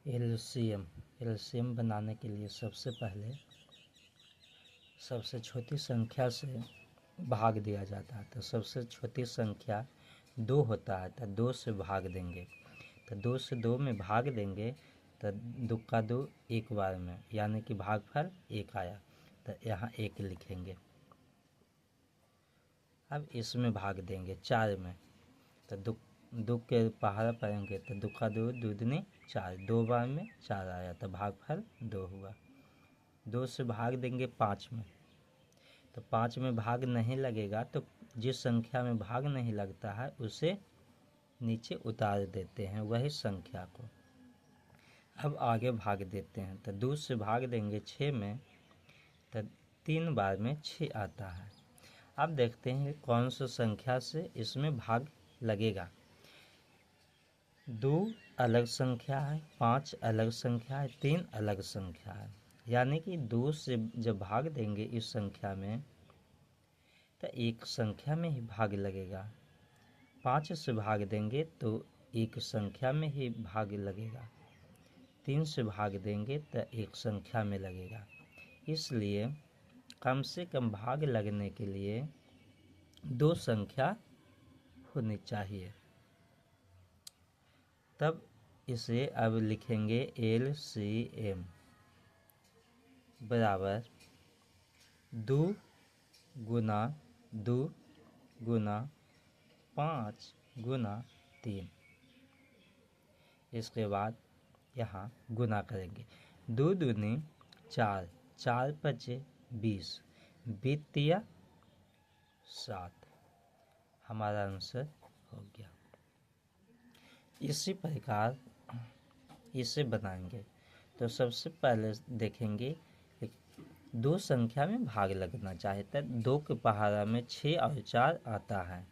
LCM बनाने के लिए सबसे पहले सबसे छोटी संख्या से भाग दिया जाता है। तो सबसे छोटी संख्या 2 होता है, तो 2 से भाग देंगे। तो 2 से 2 में भाग देंगे तो 2 का 2 एक बार में, यानी कि भागफल 1 आया। तो यहाँ 1 लिखेंगे। अब इसमें भाग देंगे 4 में, तो 2 के पहाड़ा पड़ेंगे तो 2 का 2 दूनी 4, 2 बार में 4 आया, तो भागफल 2 हुआ। 2 से भाग देंगे 5 में, तो 5 में भाग नहीं लगेगा, तो जिस संख्या में भाग नहीं लगता है उसे नीचे उतार देते हैं, वही संख्या को। अब आगे भाग देते हैं, तो 2 से भाग देंगे 6 में, तो 3 बार में 6 आता है। अब देखते हैं कौन सी संख्या से इसमें भाग लगेगा। 2 अलग संख्या है, 5 अलग संख्या है, 3 अलग संख्या है, यानी कि 2 से जब भाग देंगे इस संख्या में तो एक संख्या में ही भाग लगेगा। 5 से भाग देंगे तो एक संख्या में ही भाग लगेगा। 3 से भाग देंगे तो एक संख्या में लगेगा। इसलिए कम से कम भाग लगने के लिए 2 संख्या होनी चाहिए। तब इसे अब लिखेंगे LCM बराबर 2 गुना 2 गुना 5 गुना 3। इसके बाद यहाँ गुना करेंगे। 2 दूनी 4, 4 पचे 20, 20 तिया 7। हमारा आंसर हो गया। इसी प्रकार इसे बनाएंगे। तो सबसे पहले देखेंगे 2 संख्या में भाग लगना चाहिए, तो 2 के पहाड़ा में 6 और 4 आता है,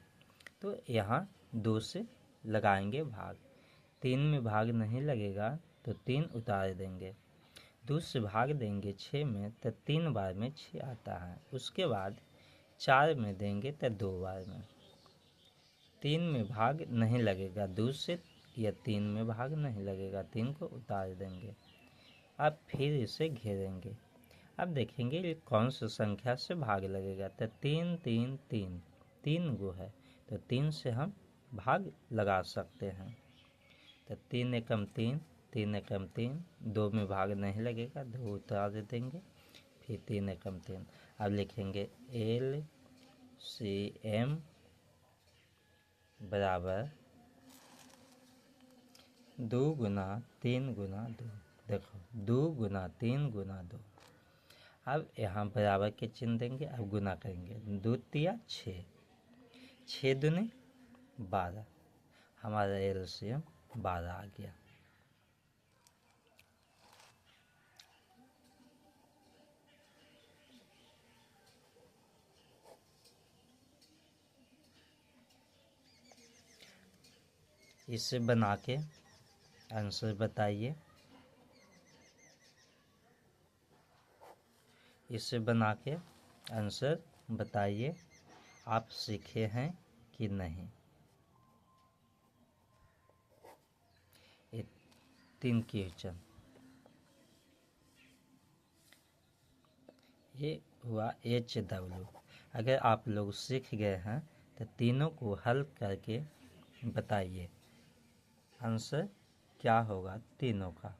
तो यहाँ 2 से लगाएंगे भाग। 3 में भाग नहीं लगेगा तो 3 उतार देंगे। 2 से भाग देंगे 6 में, तो 3 बार में 6 आता है। उसके बाद 4 में देंगे तो 2 बार में। 3 में भाग नहीं लगेगा 2 से, या 3 में भाग नहीं लगेगा, 3 को उतार देंगे। अब फिर इसे घेरेंगे। अब देखेंगे ये कौन सी संख्या से भाग लगेगा। तो 3 3 3, 3 गो है, तो 3 से हम भाग लगा सकते हैं। तो 3 एकम 3, 3 एकम 3, 2 में भाग नहीं लगेगा, 2 उतार देंगे, फिर 3 एकम 3। अब लिखेंगे LCM बराबर 2 गुना 3 गुना 2। देखो 2 गुना 3 गुना 2। अब यहाँ बराबर के चिन्ह देंगे। अब गुना करेंगे। 2 तिया 6, 6 दूनी 12। हमारा LCM 12 आ गया। इसे बना के आंसर बताइए। इसे बना के आंसर बताइए, आप सीखे हैं कि नहीं। 3 क्वेश्चन ये हुआ HW। अगर आप लोग सीख गए हैं तो तीनों को हल करके बताइए आंसर क्या होगा तीनों का।